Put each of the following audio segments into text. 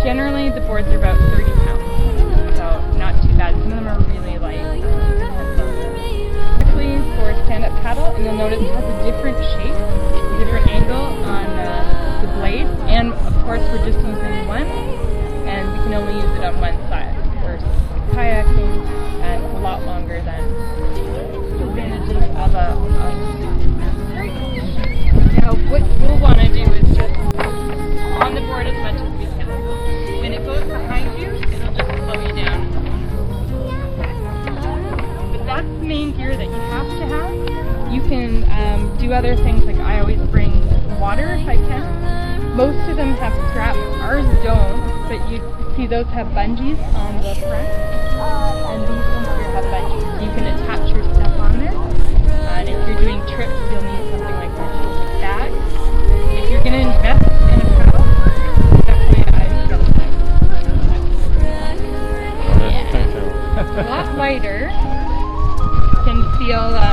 Generally, the boards are about 30 pounds, so not too bad. Some of them are really light. Quickly for a stand-up paddle, and you'll notice it has a different shape, a different angle on the blade, and of course we're just using one, and we can only use it on one side. Versus kayaking, and it's a lot longer than the advantages of a Now, what we'll want to do is just on the board as much as we can. When it goes behind you, it'll just slow you down. But that's the main gear that you have to have. You can do other things, like I always bring water if I can. Most of them have straps. Ours don't, but you see those have bungees on the front. And these ones here have bungees. You can attach your stuff on there. And if you're doing trips, you'll need something like this bag. If you're going to invest in a paddle, definitely I recommend. Yeah. A lot lighter. You can feel the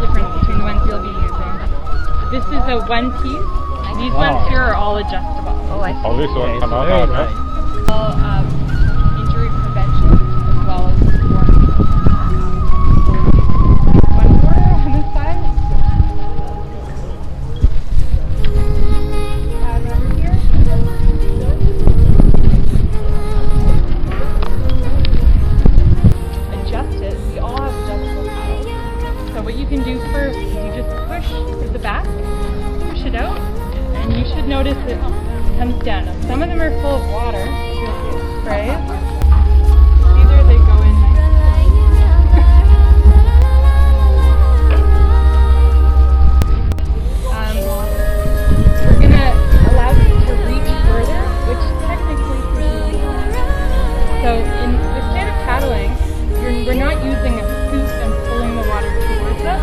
difference between the ones you'll be using. This is a one piece. These ones here are all adjustable. Oh, I see. Oh, this one come out, Very okay. nice. All injury prevention as well as warranty. One more on this side. Pad over here. Adjust it. We all have adjustable paddles. So what you can do first is you just push to the back, push it out, and you should notice it comes down. Now, some of them are full of water. You'll see it sprays. Either they go in nice. We're going to allow you to reach further, which technically pushes you. So with standard paddling, we're not using a scoop and pulling the water towards us.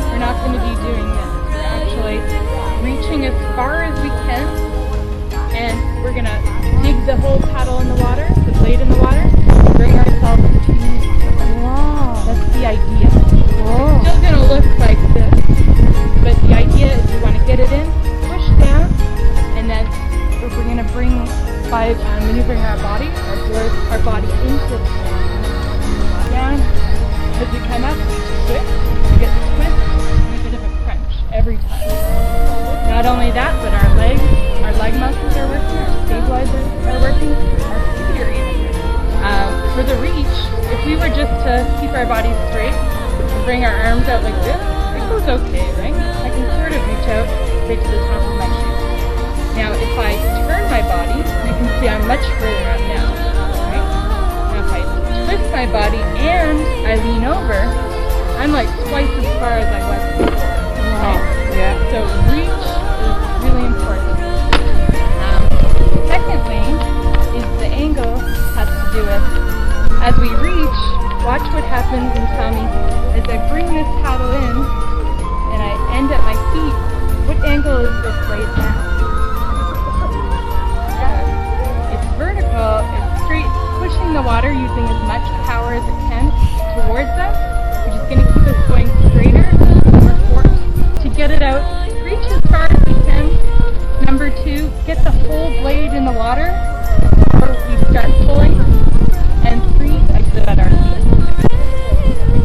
We're not going to be doing this. We're actually reaching as far as we can, and we're going to dig the whole paddle in the water, the blade in the water, and bring ourselves to wow. That's the idea. Whoa. It's still going to look like this, but the idea is we want to get it in, push down, and then we're going to bring, by maneuvering our body into the down. As we come up, twist, we get the twist, and a bit of a crunch every time. Not only that, but our leg muscles are working, our stabilizers are working, our feet are even. For the reach, if we were just to keep our bodies straight and bring our arms out like this, it goes okay, right? I can sort of reach out right to the top of my shoes. Now, if I turn my body, you can see I'm much further up now, right? Now, if I twist my body and I lean over, I'm like twice as far as I was before. Right? Yeah. So reach is really important. Secondly, is the angle has to do with, as we reach, watch what happens and tell me, as I bring this paddle in and I end at my feet, what angle is this blade now? It's vertical, it's straight, pushing the water using as much power as it can towards us, which is going to keep us going straighter, more force to get it out. Reach as far as we can. Number two, get the whole blade in the water before we start pulling. And three, exit at our feet.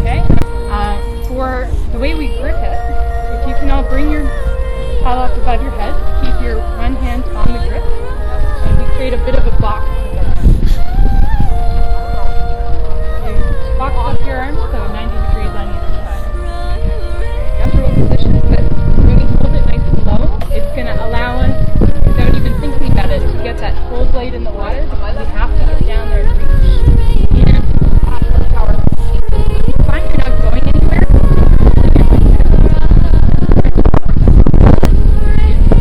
Okay? For the way we grip it, if you can all bring your paddle up above your head, keep your one hand on the grip, and we create a bit of a box. You box up your arms, so 90 degrees on either side. Comfortable position, but when we hold it nice and low, it's going to allow us, without even thinking about it, to get that whole blade in the water, because we have to get down there and reach. And powerful. If you find you're not going anywhere,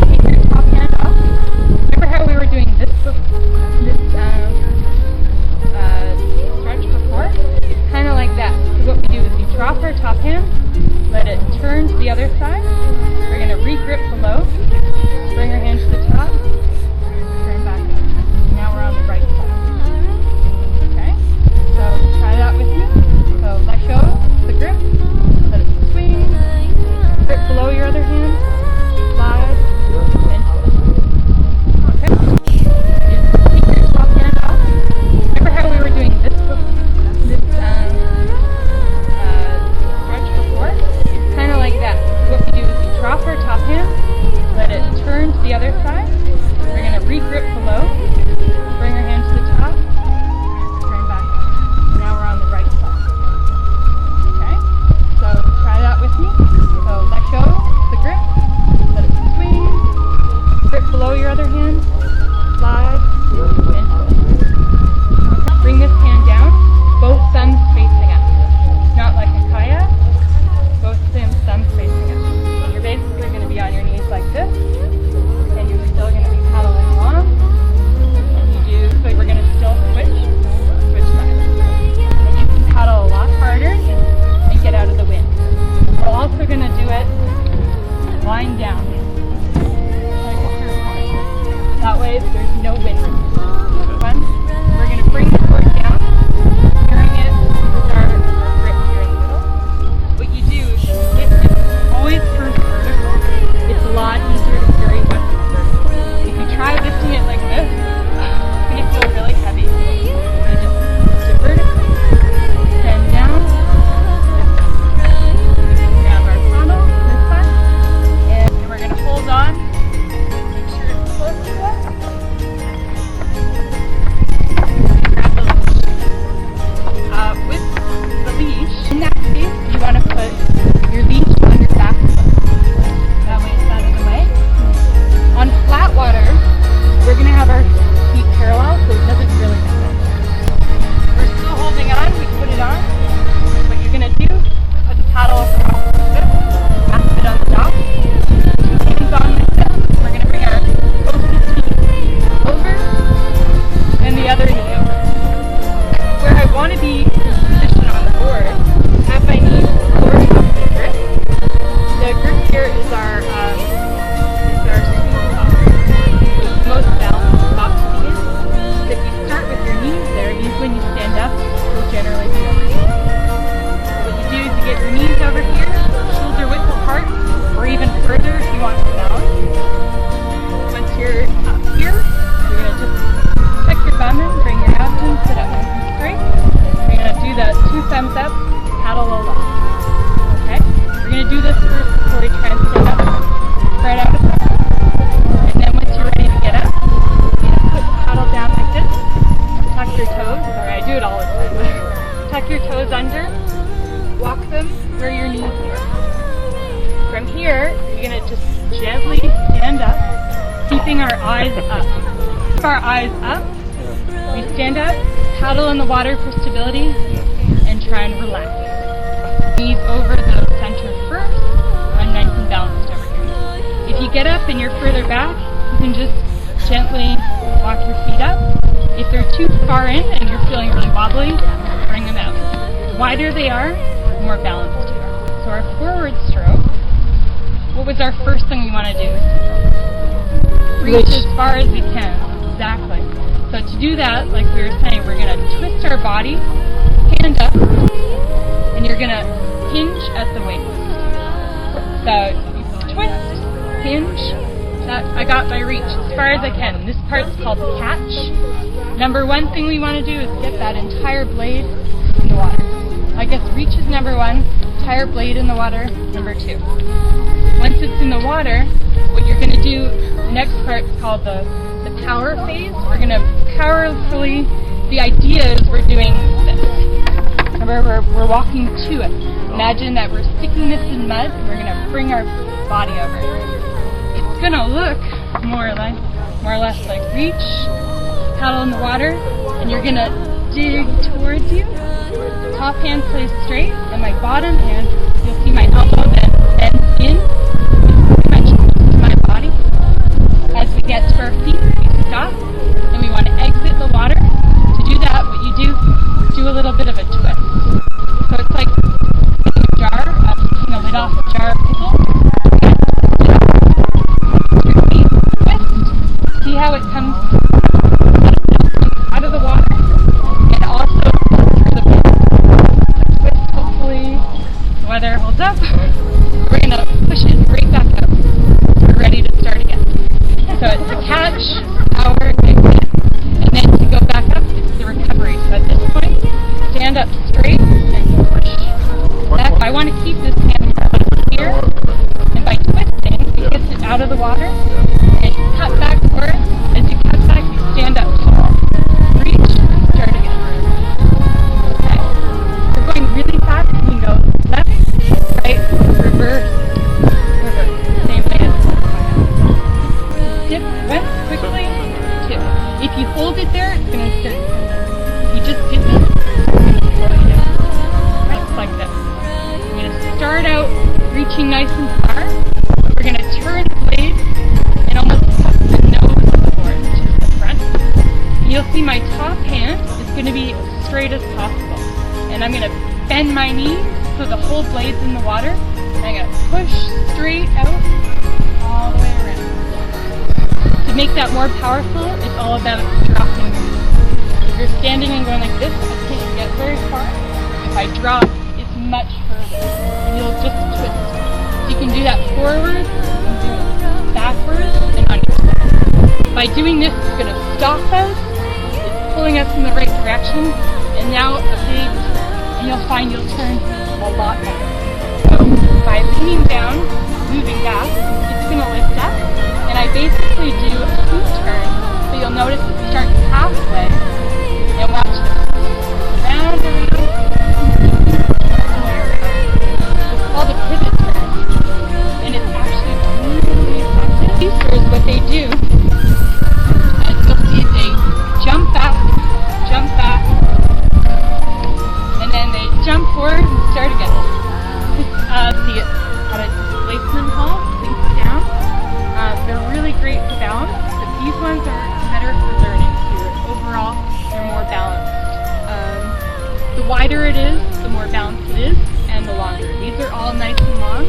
take your top hand off. Remember how we were doing this before? Regrip below. Bring our hand to the top. Turn back up. Now we're on the right side. Okay? So try that with me. So let go the grip. Let it swing. Grip below your other hand. Slide. And twist. Okay. Bring this hand down. Both thumbs facing up. Not like a kayak. Both thumbs facing up. You're basically going to be on your knees like this. And you're still going to be paddling along. And you do, so we're going to still switch sides. And you can paddle a lot harder and get out of the wind. We're also going to do it lying down. Like a surfboard. That way there's no wind. One, we're going to bring the board down. Carrying it with our grip here in the middle. What you do is it's always first vertical. It's a lot easier to carry when it's vertical. If you try lifting it like this, it's going to feel really heavy. So just lift it vertically, stand down, lift up. We have our paddle this side, and we're going to hold on. Make sure it's close to us. Grab the leash. With the leash, in that case, you want to put your leash on your back foot. That way it's out of the way. On flat water, we're going to have our feet parallel, so it doesn't really matter. We're still holding on, we put it on. What you're going to do, put the paddle across the foot, grasp it on the dock, two hands on like this. We're going to bring our closest knee over, and the other knee over. Where I want to be positioned on the board, have my knees forward up the grip. The grip here is our sweet spot. It's the most balanced spot to be in. But if you start with your knees there, when you stand up, you'll generally be over here. What you do is you get your knees over here, shoulder width apart, or even further if you want to balance. Once you're up here, you're going to just tuck your bum in, bring your abdomen, sit up nice and straight. You're going to do the two thumbs up, paddle along. Okay? We're going to do this first before we try and stand up. Spread out a bit. And then once you're ready to get up, you're going to put the paddle down like this. Tuck your toes. Sorry, I do it all the time. Tuck your toes under. Walk them where your knees are. From here, you're going to just gently stand up, keeping our eyes up. Keep our eyes up. We stand up, paddle in the water for stability, and try and relax. Knees over the center first. I'm nice and balanced over here. If you get up and you're further back, you can just gently walk your feet up. If they're too far in and you're feeling really wobbly, bring them out. The wider they are, the more balanced you are. So our forward stroke, what was our first thing we want to do? Reach as far as we can. Exactly. So to do that, like we were saying, we're going to twist our body, hand up, and you're going to hinge at the waist. So you twist, hinge. I got my reach as far as I can. This part's called the catch. Number one thing we want to do is get that entire blade in the water. I guess reach is number one, entire blade in the water, number two. Once it's in the water, what you're going to do, the next part is called the power phase. We're going to powerfully, the idea is we're doing this. Remember, we're walking to it. Imagine that we're sticking this in mud, and we're going to bring our body over. It's going to look more or less like reach, paddle in the water, and you're going to dig towards you. Top hand stays straight, and my bottom hand, you'll see my elbow then bends in, pretty much close to my body. As we get to our feet, we stop, and we want to exit the water. To do that, what you do is do a little bit of a twist. So it's like taking a jar, taking a lid off a jar of pickles. Your feet twist. See how it comes out of the water, and also through the pickle. Twist, hopefully, the weather holds up. We're going to push it right back up. We're ready to start again. So it's a catch, If you hold it there, it's going to start turning. If you just dip it, it's going to slow you down. Just like this. We're going to start out reaching nice and far. We're going to turn the blade and almost touch the nose of the board, which is the front. And you'll see my top hand is going to be as straight as possible. And I'm going to bend my knees so the whole blade's in the water. And I'm going to push straight out all the way around. To make that more powerful, it's all about dropping your knees. If you're standing and going like this, I can't get very far. If I drop, it's much further. And you'll just twist. So you can do that forward, you can do it backwards, and under. By doing this, it's going to stop us. It's pulling us in the right direction. And now a big turn. And you'll find you'll turn a lot better. So by leaning down, moving back, it's going to lift up. And I basically do a scoop turn, so you'll notice it starts halfway, and watch this. Round and around, it's called a pivot turn, and it's actually really effective. Teachers, what they do, as you'll see, they jump back, and then they jump forward and start again. See it at a displacement hall, links down. They're really great for balance, but these ones are better for learning too. Overall, they're more balanced. The wider it is, the more balanced it is, and the longer. These are all nice and long.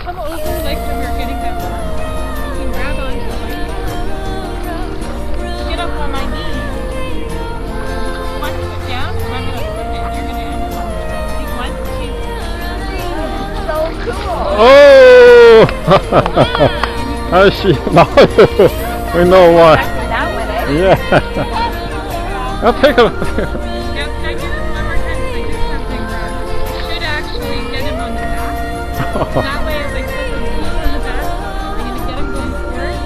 Come over like when we were getting that one. You can grab onto it. Get up on my knees. One foot down, and I'm going to flip it. You're going to end up on the side. See, 1, 2. So cool. Oh! I see. Now we know why. That one, eh? Yeah. I'll take a look. Now, can I do this one more time? Because I did something wrong. You should actually get him on the back. That way, as I put the wheel on the back, I'm going to get him going forward.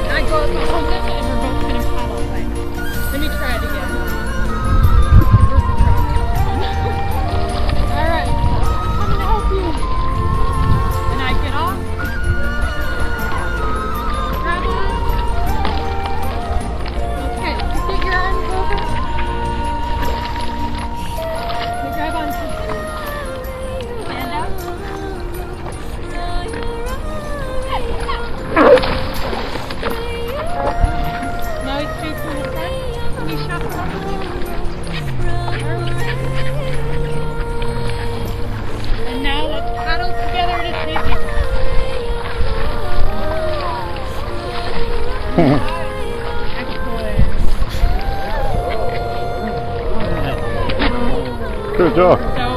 And I go up behind him, and we're both going to paddle away. Let me try it again. Alright, I'm coming to help you. And I get off. Grab on. Okay, get your arms over. You grab on something. Stand up. Now it's straight from the front. You shuffle up. And now let's paddle together to safety. Excellent. Good job. So